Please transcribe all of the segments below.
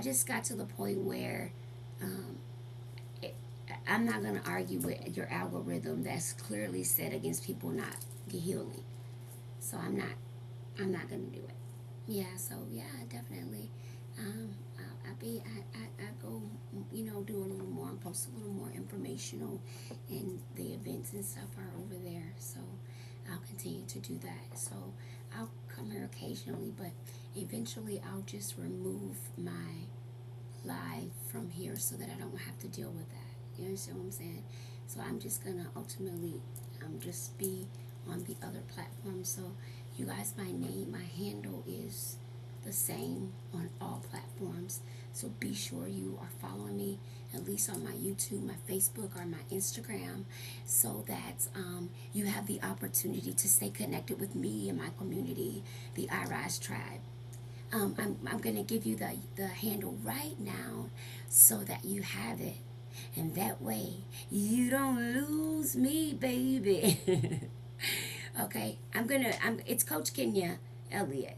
just got to the point where um, it, I'm not going to argue with your algorithm that's clearly set against people not healing. So I'm not going to do it. Yeah, so yeah, definitely. I go, do a little more and post a little more informational, and the events and stuff are over there. So I'll continue to do that. So I'll come here occasionally, but eventually I'll just remove my live from here so that I don't have to deal with that. You understand what I'm saying? So I'm just gonna ultimately just be on the other platforms. So you guys, my handle is the same on all platforms. So be sure you are following me, at least on my YouTube, my Facebook, or my Instagram, so that you have the opportunity to stay connected with me and my community, the iRise Tribe. I'm going to give you the handle right now so that you have it. And that way, you don't lose me, baby. Okay, it's Coach Kenya Elliott.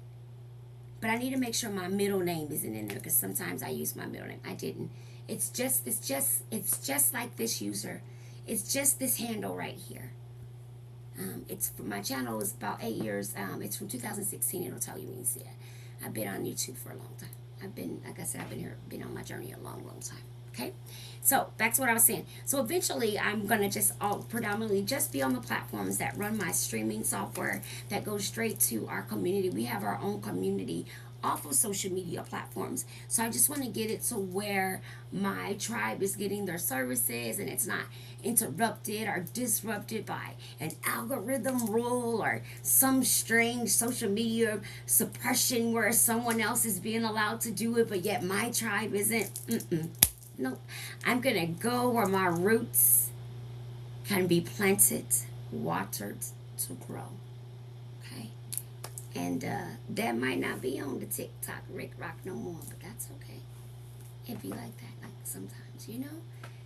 But I need to make sure my middle name isn't in there, because sometimes I use my middle name. I didn't. It's just like this user. It's just this handle right here. It's my channel is about 8 years. It's from 2016. It'll tell you when you see it. I've been on YouTube for a long time. Like I said, I've been on my journey a long, long time. Okay, so back to what I was saying. So eventually, I'm gonna predominantly just be on the platforms that run my streaming software that goes straight to our community. We have our own community off of social media platforms. So I just want to get it to where my tribe is getting their services and it's not interrupted or disrupted by an algorithm rule or some strange social media suppression where someone else is being allowed to do it, but yet my tribe isn't. Nope. I'm going to go where my roots can be planted, watered to grow. Okay? And that might not be on the TikTok Rick Rock no more, but that's okay. It be like that, like sometimes,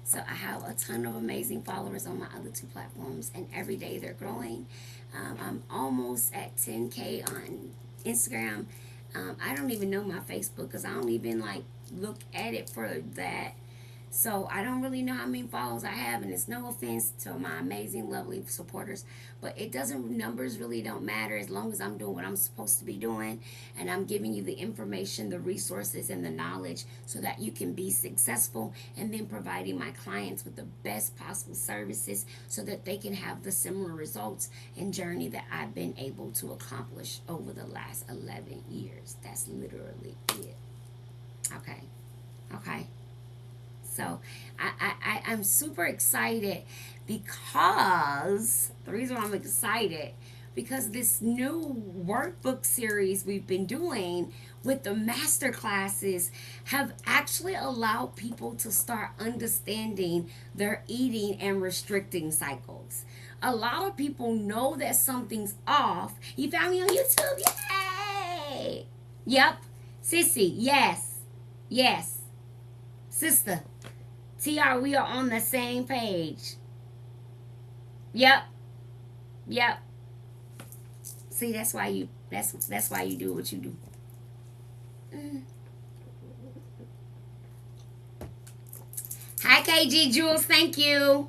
So I have a ton of amazing followers on my other two platforms, and every day they're growing. I'm almost at 10K on Instagram. I don't even know my Facebook because I don't even look at it for that. So I don't really know how many followers I have, and it's no offense to my amazing, lovely supporters, but numbers really don't matter as long as I'm doing what I'm supposed to be doing, and I'm giving you the information, the resources, and the knowledge so that you can be successful, and then providing my clients with the best possible services so that they can have the similar results and journey that I've been able to accomplish over the last 11 years. That's literally it. Okay. So I'm super excited because the reason why I'm excited, because this new workbook series we've been doing with the master classes have actually allowed people to start understanding their eating and restricting cycles. A lot of people know that something's off. You found me on YouTube? Yay! Yep. Sissy, yes. Sister, TR, we are on the same page. Yep. See, that's why you do what you do. Hi, KG Jules, thank you.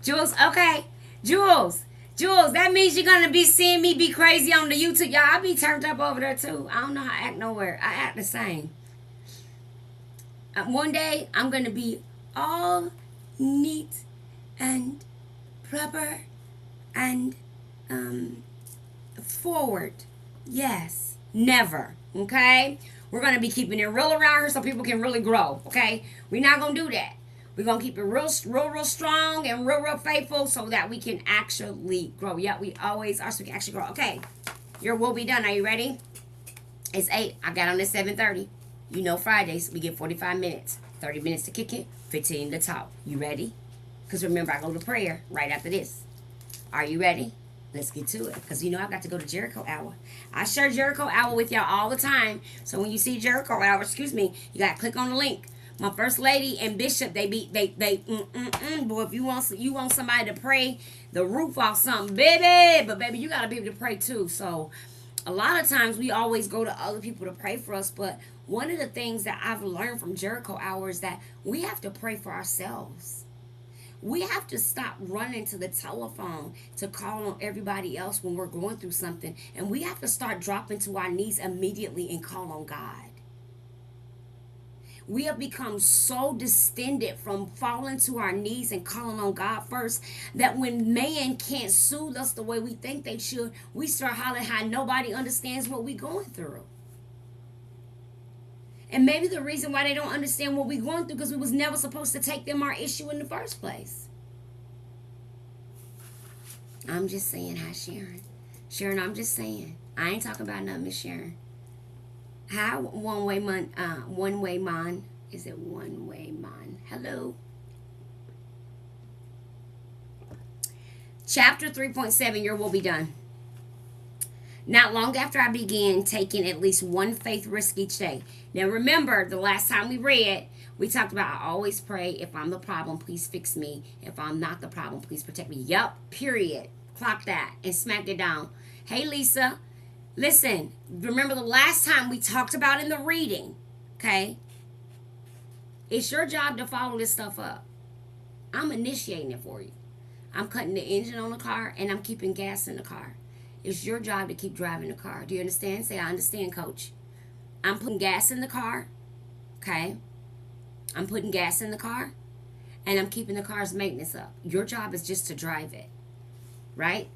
Jules, okay. Jules, that means you're gonna be seeing me be crazy on the YouTube. Y'all, I be turned up over there too. I don't know how I act nowhere. I act the same. One day, I'm going to be all neat and proper and forward. Yes. Never. Okay? We're going to be keeping it real around here so people can really grow. Okay? We're not going to do that. We're going to keep it real strong and real faithful so that we can actually grow. Yeah, we always are so we can actually grow. Okay. Your will be done. Are you ready? It's 8. I got on at 7:30. Fridays, we get 45 minutes. 30 minutes to kick it, 15 to talk. You ready? Because remember, I go to prayer right after this. Are you ready? Let's get to it. Because I got to go to Jericho Hour. I share Jericho Hour with y'all all the time. So when you see Jericho Hour, you got to click on the link. My first lady and bishop, boy, if you want somebody to pray the roof off something, baby. But baby, you got to be able to pray too. So a lot of times we always go to other people to pray for us, but one of the things that I've learned from Jericho Hour is that we have to pray for ourselves. We have to stop running to the telephone to call on everybody else when we're going through something. And we have to start dropping to our knees immediately and call on God. We have become so distended from falling to our knees and calling on God first that when man can't soothe us the way we think they should, we start hollering how nobody understands what we're going through. And maybe the reason why they don't understand what we're going through because we was never supposed to take them our issue in the first place. I'm just saying, hi Sharon. Sharon, I'm just saying. I ain't talking about nothing, Miss Sharon. Hi, one way man. Is it one way man? Hello. Chapter 3.7, your will be done. Not long after I began taking at least one faith risk each day. Now remember, the last time we read, we talked about I always pray, if I'm the problem, please fix me. If I'm not the problem, please protect me. Yup, period. Clock that and smacked it down. Hey, Lisa, listen, remember the last time we talked about in the reading, okay? It's your job to follow this stuff up. I'm initiating it for you. I'm cutting the engine on the car and I'm keeping gas in the car. It's your job to keep driving the car. Do you understand? Say, I understand, Coach. I'm putting gas in the car, okay? I'm putting gas in the car, and I'm keeping the car's maintenance up. Your job is just to drive it, right?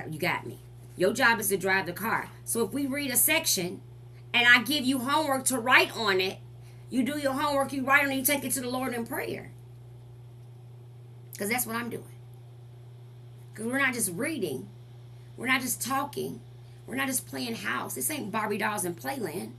You got me. Your job is to drive the car. So if we read a section, and I give you homework to write on it, you do your homework, you write on it, you take it to the Lord in prayer. Because that's what I'm doing. Because we're not just reading. We're not just talking. We're not just playing house. This ain't Barbie dolls in Playland.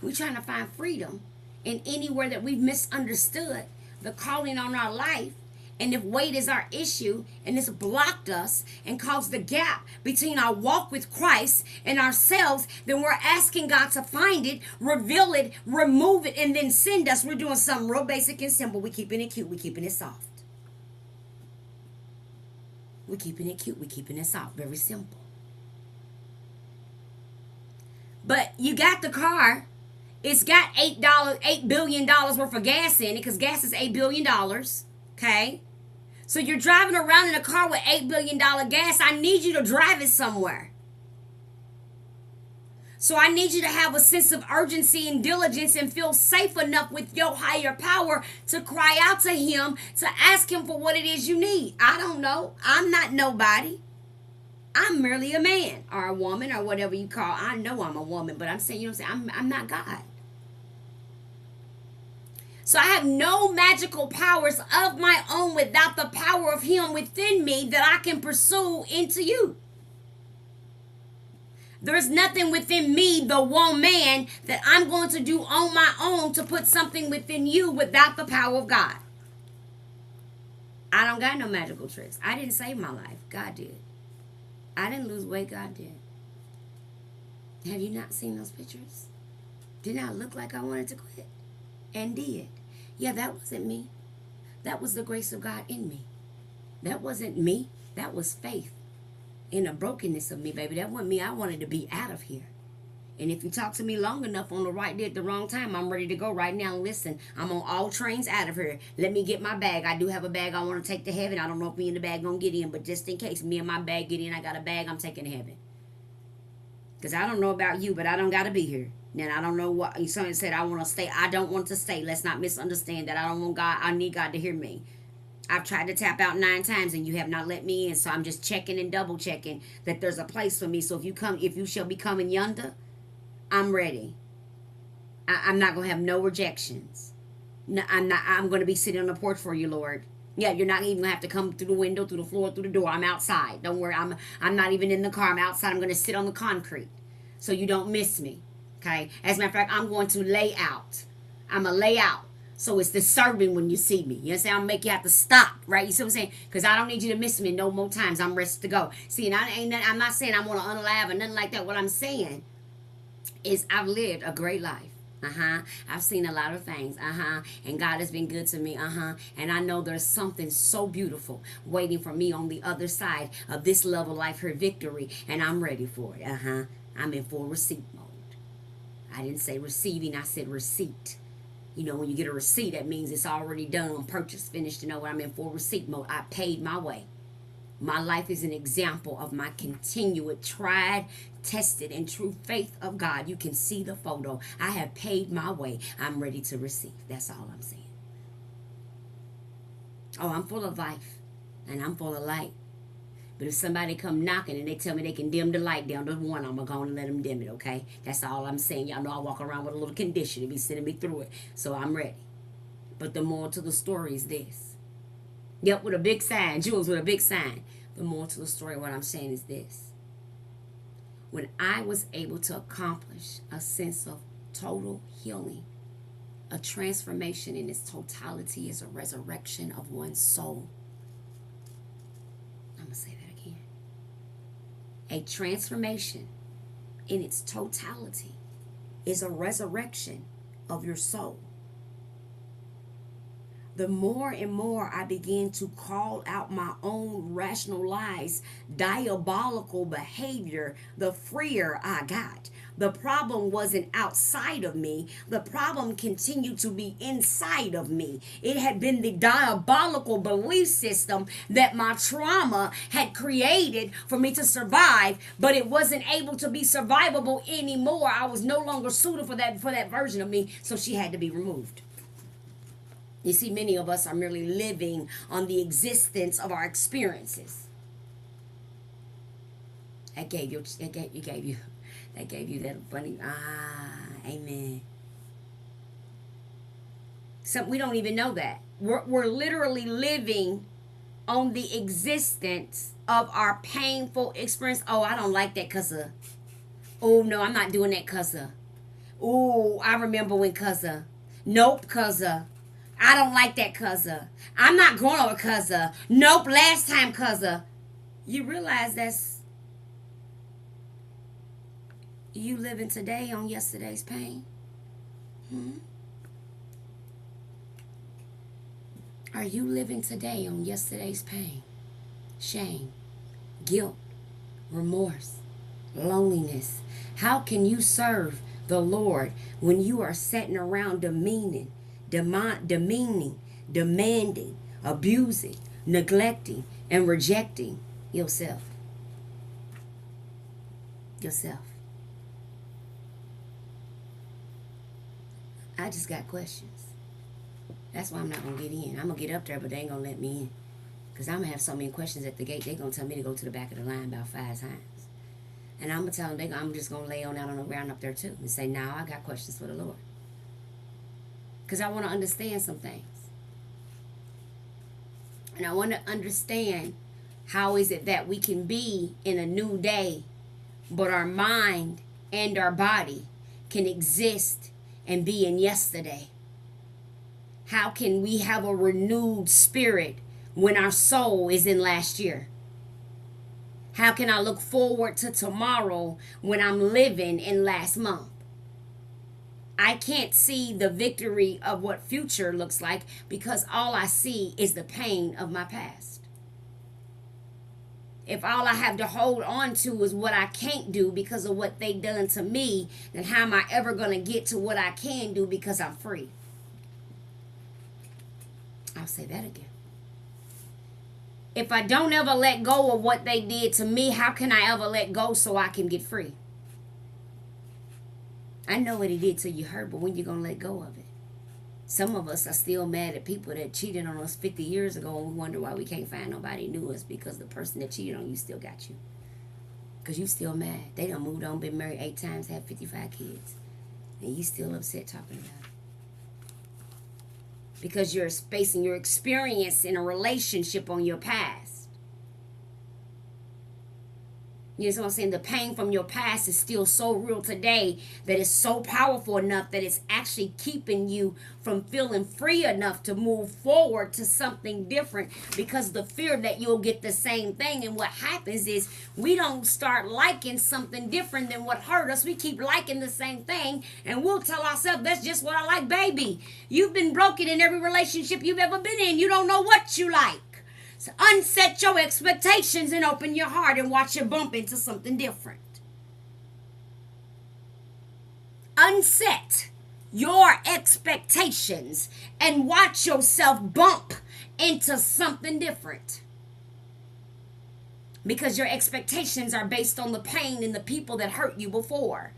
We're trying to find freedom in anywhere that we've misunderstood the calling on our life. And if weight is our issue and it's blocked us and caused the gap between our walk with Christ and ourselves, then we're asking God to find it, reveal it, remove it, and then send us. We're doing something real basic and simple. We're keeping it cute. We're keeping it soft. We're keeping it cute. We're keeping it soft. Very simple. But you got the car. It's got $8 billion worth of gas in it because gas is $8 billion. Okay? So you're driving around in a car with $8 billion gas. I need you to drive it somewhere. So I need you to have a sense of urgency and diligence and feel safe enough with your higher power to cry out to him, to ask him for what it is you need. I don't know. I'm not nobody. I'm merely a man or a woman or whatever you call. I know I'm a woman, but I'm saying, you know what I'm saying? I'm not God. So I have no magical powers of my own without the power of him within me that I can pursue into you. There's nothing within me, the one man, that I'm going to do on my own to put something within you without the power of God. I don't got no magical tricks. I didn't save my life. God did. I didn't lose weight. God did. Have you not seen those pictures? Didn't I look like I wanted to quit? And did. Yeah, that wasn't me. That was the grace of God in me. That wasn't me. That was faith in the brokenness of me, baby. That wasn't me. I wanted to be out of here. And if you talk to me long enough on the right day at the wrong time, I'm ready to go right now. Listen, I'm on all trains out of here. Let me get my bag. I do have a bag I want to take to heaven. I don't know if me and the bag going to get in, but just in case me and my bag get in, I got a bag I'm taking to heaven. Because I don't know about you, but I don't got to be here. Now, I don't know what, someone said I want to stay. I don't want to stay. Let's not misunderstand that. I don't want God. I need God to hear me. I've tried to tap out 9 times and you have not let me in. So I'm just checking and double checking that there's a place for me. So if you shall be coming yonder, I'm ready. I'm not going to have no rejections. No, I'm going to be sitting on the porch for you, Lord. Yeah, you're not even going to have to come through the window, through the floor, through the door. I'm outside. Don't worry. I'm not even in the car. I'm outside. I'm going to sit on the concrete so you don't miss me. Okay? As a matter of fact, I'm going to lay out. I'm going to lay out. So it's disturbing when you see me. You know what I'm saying? I'll make you have to stop, right? You see what I'm saying? Because I don't need you to miss me no more times. I'm ready to go. See, and I'm not saying I want to unalive or nothing like that. What I'm saying is I've lived a great life. I've seen a lot of things. And God has been good to me. And I know there's something so beautiful waiting for me on the other side of this level life, her victory. And I'm ready for it. I'm in full receipt mode. I didn't say receiving, I said receipt. You know, when you get a receipt, that means it's already done, purchased, finished. You know what I mean? For receipt mode, I paid my way. My life is an example of my continued, tried, tested, and true faith of God. You can see the photo. I have paid my way. I'm ready to receive. That's all I'm saying. Oh, I'm full of life, and I'm full of light. But if somebody come knocking and they tell me they can dim the light down to one, I'm going to go and let them dim it, okay? That's all I'm saying. Y'all know I walk around with a little condition to be sending me through it. So I'm ready. But the moral to the story is this. Yep, with a big sign. Jules with a big sign. The moral to the story, what I'm saying is this. When I was able to accomplish a sense of total healing, a transformation in its totality is a resurrection of one's soul. I'm going to say that again. A transformation in its totality is a resurrection of your soul. The more and more I began to call out my own rationalized, diabolical behavior, the freer I got. The problem wasn't outside of me. The problem continued to be inside of me. It had been the diabolical belief system that my trauma had created for me to survive, but it wasn't able to be survivable anymore. I was no longer suited for that version of me, so she had to be removed. You see, many of us are merely living on the existence of our experiences. That gave you that funny, amen. We don't even know that. We're literally living on the existence of our painful experience. Oh, I don't like that because of, oh, no, I'm not doing that because of, oh, I remember when because of, nope, because of, I don't like that because of, I'm not going over because of, nope, last time because of. You realize that's you living today on yesterday's pain? Are you living today on yesterday's pain, shame, guilt, remorse, loneliness? How can you serve the Lord when you are sitting around demeaning, demanding, abusing, neglecting, and rejecting yourself? I just got questions. That's why I'm not going to get in. I'm going to get up there, but they ain't going to let me in. Because I'm going to have so many questions at the gate, they're going to tell me to go to the back of the line about 5 times. And I'm going to tell them, I'm just going to lay out on the ground up there too. And say, now I got questions for the Lord. Because I want to understand some things. And I want to understand how is it that we can be in a new day, but our mind and our body can exist and be in yesterday. How can we have a renewed spirit when our soul is in last year? How can I look forward to tomorrow when I'm living in last month? I can't see the victory of what future looks like because all I see is the pain of my past. If all I have to hold on to is what I can't do because of what they done to me, then how am I ever going to get to what I can do because I'm free? I'll say that again. If I don't ever let go of what they did to me, how can I ever let go so I can get free? I know what he did till you hurt, but when you going to let go of it? Some of us are still mad at people that cheated on us 50 years ago, and we wonder why we can't find nobody new. It's because the person that cheated on you still got you. Because you still mad. They done moved on, been married 8 times, had 55 kids. And you still upset talking about it. Because you're spacing your experience in a relationship on your past. You know what I'm saying? The pain from your past is still so real today that it's so powerful enough that it's actually keeping you from feeling free enough to move forward to something different, because the fear that you'll get the same thing. And what happens is we don't start liking something different than what hurt us. We keep liking the same thing, and we'll tell ourselves, that's just what I like. Baby, you've been broken in every relationship you've ever been in. You don't know what you like. So unset your expectations and open your heart and watch you bump into something different. unset your expectations and watch yourself bump into something different. Because your expectations are based on the pain and the people that hurt you before.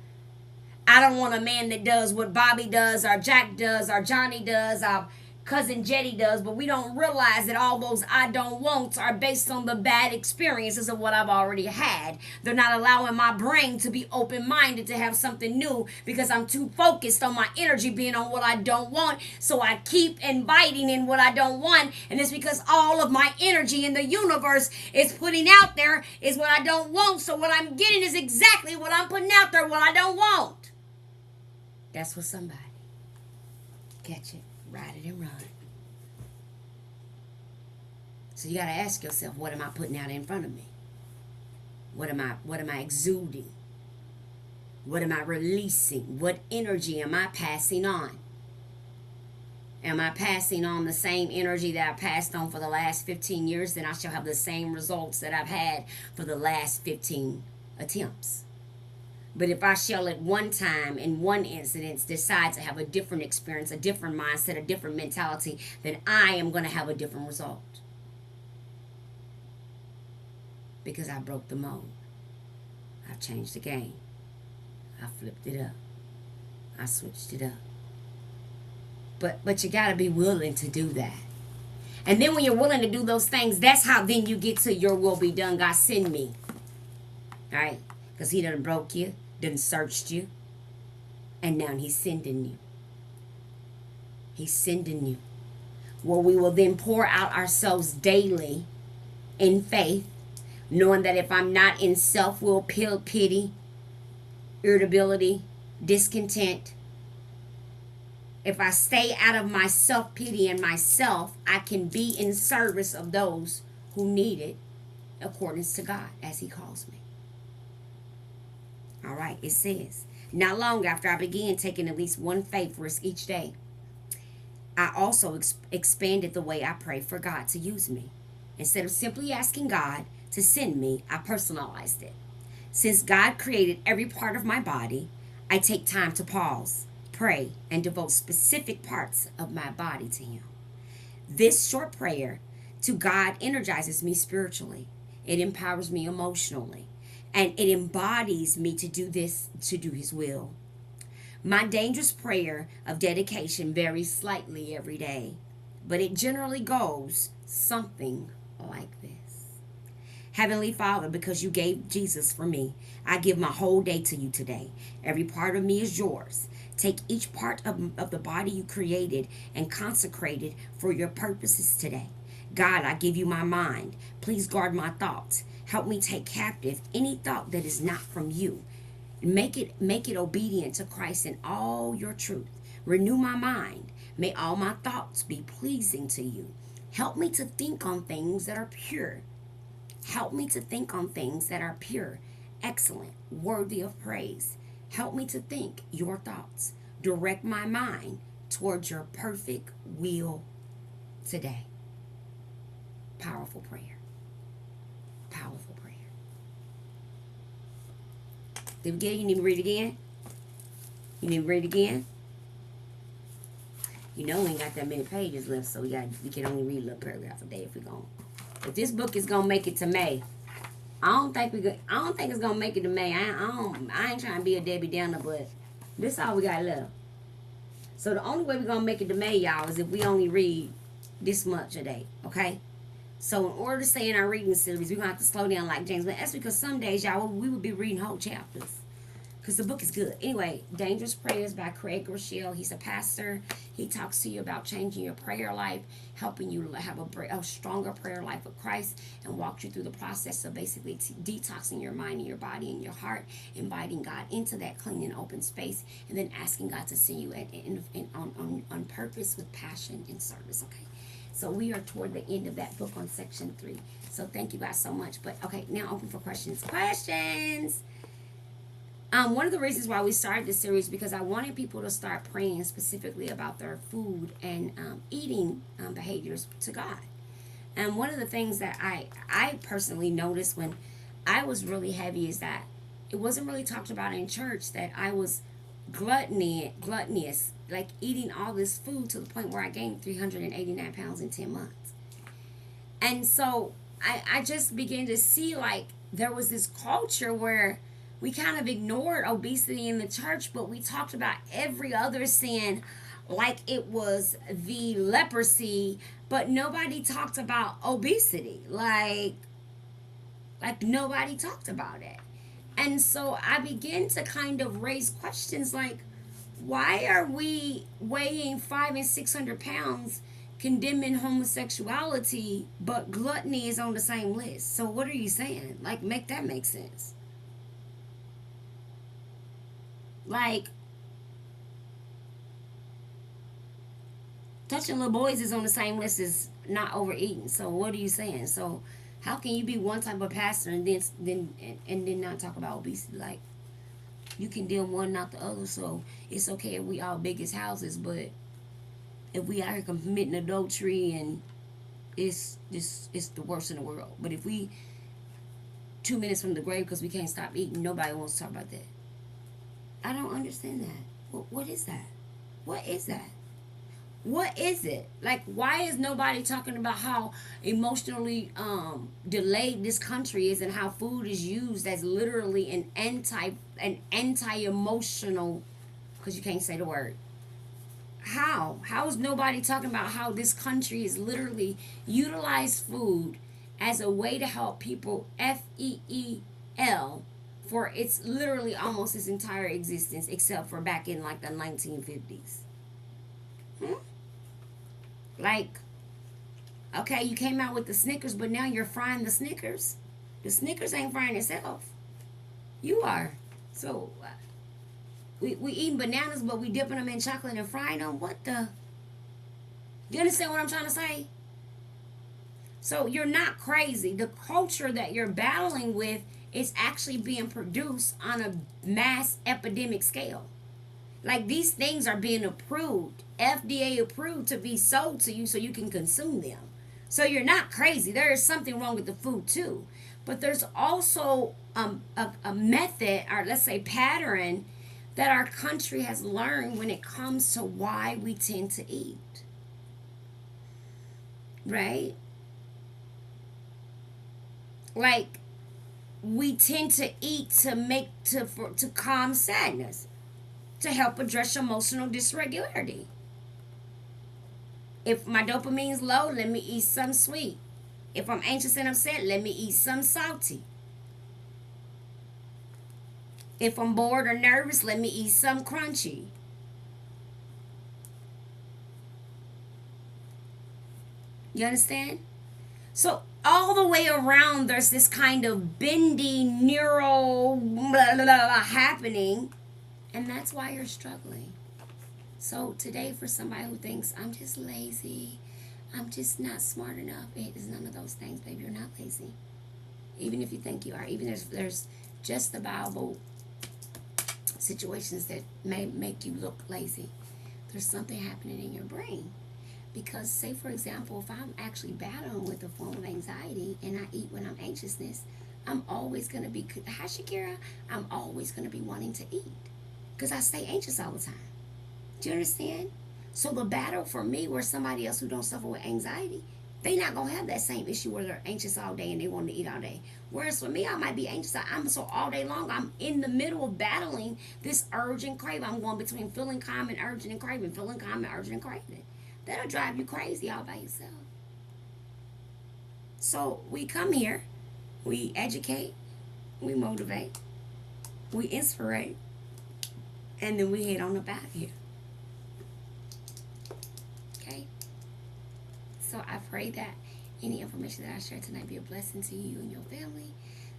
I don't want a man that does what Bobby does, or Jack does, or Johnny does, or cousin Jetty does, but we don't realize that all those I don't wants are based on the bad experiences of what I've already had. They're not allowing my brain to be open-minded to have something new because I'm too focused on my energy being on what I don't want. So I keep inviting in what I don't want, and it's because all of my energy in the universe is putting out there is what I don't want. So what I'm getting is exactly what I'm putting out there, what I don't want. That's for somebody. Catch it. Ride it and run. So you got to ask yourself, what am I putting out in front of me? What am I exuding? What am I releasing? What energy am I passing on? Am I passing on the same energy that I passed on for the last 15 years? Then I shall have the same results that I've had for the last 15 attempts. But if I shall at one time, in one incident, decide to have a different experience, a different mindset, a different mentality, then I am going to have a different result. Because I broke the mold. I've changed the game. I flipped it up. I switched it up. But you got to be willing to do that. And then when you're willing to do those things, that's how then you get to your will be done. God, send me. All right? Because he done broke you, done searched you, and now he's sending you. He's sending you. Where we will then pour out ourselves daily in faith, knowing that if I'm not in self-will, pity, irritability, discontent, if I stay out of my self-pity and myself, I can be in service of those who need it according to God as he calls me. All right, it says, not long after I began taking at least one faith risk each day, I also expanded the way I pray for God to use me. Instead of simply asking God to send me, I personalized it. Since God created every part of my body, I take time to pause, pray, and devote specific parts of my body to him. This short prayer to God energizes me spiritually. It empowers me emotionally. And it embodies me to do this, to do his will. My dangerous prayer of dedication varies slightly every day, but it generally goes something like this. Heavenly Father, because you gave Jesus for me, I give my whole day to you today. Every part of me is yours. Take each part of the body you created and consecrated for your purposes today. God, I give you my mind. Please guard my thoughts. Help me take captive any thought that is not from you. Make it obedient to Christ in all your truth. Renew my mind. May all my thoughts be pleasing to you. Help me to think on things that are pure. Help me to think on things that are pure, excellent, worthy of praise. Help me to think your thoughts. Direct my mind towards your perfect will today. Powerful prayer. Powerful prayer. Did we get it? You need to read it again? You need to read it again? You know we ain't got that many pages left, so we can only read a little paragraph a day if we're going. If this book is gonna make it to May, I don't think it's gonna make it to May. I ain't trying to be a Debbie Downer, but this is all we got left. So the only way we're gonna make it to May, y'all, is if we only read this much a day, okay? So in order to stay in our reading series, we're going to have to slow down like James. But that's because some days, y'all, we would be reading whole chapters. Because the book is good. Anyway, Dangerous Prayers by Craig Rochelle. He's a pastor. He talks to you about changing your prayer life, helping you have a stronger prayer life with Christ, and walk you through the process of basically detoxing your mind and your body and your heart, inviting God into that clean and open space, and then asking God to see you on purpose with passion and service, okay? So we are toward the end of that book on section 3. So thank you guys so much. But okay, now open for questions. Questions! One of the reasons why we started this series because I wanted people to start praying specifically about their food and eating behaviors to God. And one of the things that I personally noticed when I was really heavy is that it wasn't really talked about in church that I was gluttonous, like eating all this food to the point where I gained 389 pounds in 10 months. And so I just began to see like there was this culture where we kind of ignored obesity in the church, but we talked about every other sin like it was the leprosy, but nobody talked about obesity. Like nobody talked about it. And so I began to kind of raise questions like, why are we weighing 500 and 600 pounds condemning homosexuality, but gluttony is on the same list? So what are you saying? Like, make that make sense. Like, touching little boys is on the same list as not overeating. So what are you saying? So how can you be one type of pastor and then not talk about obesity? Like, you can deal one, not the other. So it's okay if we all big as houses, but if we out here committing adultery and it's the worst in the world. But if we 2 minutes from the grave because we can't stop eating, nobody wants to talk about that. I don't understand that. What is that? What is that? What is it? Like, why is nobody talking about how emotionally delayed this country is and how food is used as literally an anti emotional, because you can't say the word. How is nobody talking about how this country is literally utilized food as a way to help people FEEL for its literally almost its entire existence, except for back in like the 1950s? Hmm? Like, okay, you came out with the Snickers, but now you're frying the Snickers. The Snickers ain't frying itself. You are. So we eating bananas, but we dipping them in chocolate and frying them. What the? You understand what I'm trying to say? So you're not crazy. The culture that you're battling with is actually being produced on a mass epidemic scale. Like, these things are being approved, FDA approved, to be sold to you so you can consume them. So you're not crazy. There is something wrong with the food too. But there's also a method, or let's say pattern, that our country has learned when it comes to why we tend to eat. Right? Like, we tend to eat to calm sadness, to help address emotional dysregularity. If my dopamine's low, let me eat something sweet. If I'm anxious and upset, let me eat something salty. If I'm bored or nervous, let me eat something crunchy. You understand? So all the way around, there's this kind of bendy neural blah, blah, blah, happening, and that's why you're struggling. So today, for somebody who thinks I'm just lazy, I'm just not smart enough, it is none of those things, baby. You're not lazy. Even if you think you are, even there's justifiable situations that may make you look lazy. There's something happening in your brain. Because, say for example, if I'm actually battling with a form of anxiety and I eat when I'm anxiousness, I'm always going to be, hi Shakira, I'm always going to be wanting to eat. Because I stay anxious all the time. Do you understand? So the battle for me, where somebody else who don't suffer with anxiety, they not going to have that same issue where they're anxious all day and they want to eat all day. Whereas for me, I might be anxious. I'm so all day long, I'm in the middle of battling this urge and craving. I'm going between feeling calm and urging and craving, feeling calm and urging and craving. That'll drive you crazy all by yourself. So we come here, we educate, we motivate, we inspire, and then we head on up out of here. Okay? So I pray that any information that I share tonight be a blessing to you and your family.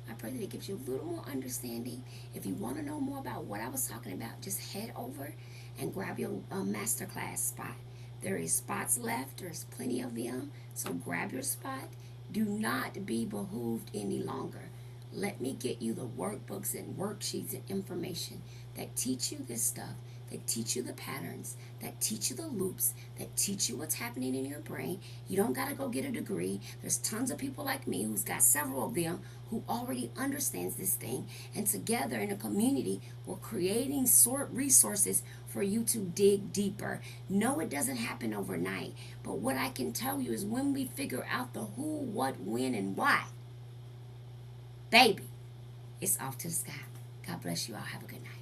I pray that it gives you a little more understanding. If you want to know more about what I was talking about, just head over and grab your masterclass spot. There is spots left. There's plenty of them. So grab your spot. Do not be behooved any longer. Let me get you the workbooks and worksheets and information that teach you this stuff, that teach you the patterns, that teach you the loops, that teach you what's happening in your brain. You don't got to go get a degree. There's tons of people like me who's got several of them who already understands this thing. And together in a community, we're creating resources for you to dig deeper. No, it doesn't happen overnight. But what I can tell you is when we figure out the who, what, when, and why, baby, it's off to the sky. God bless you all. Have a good night.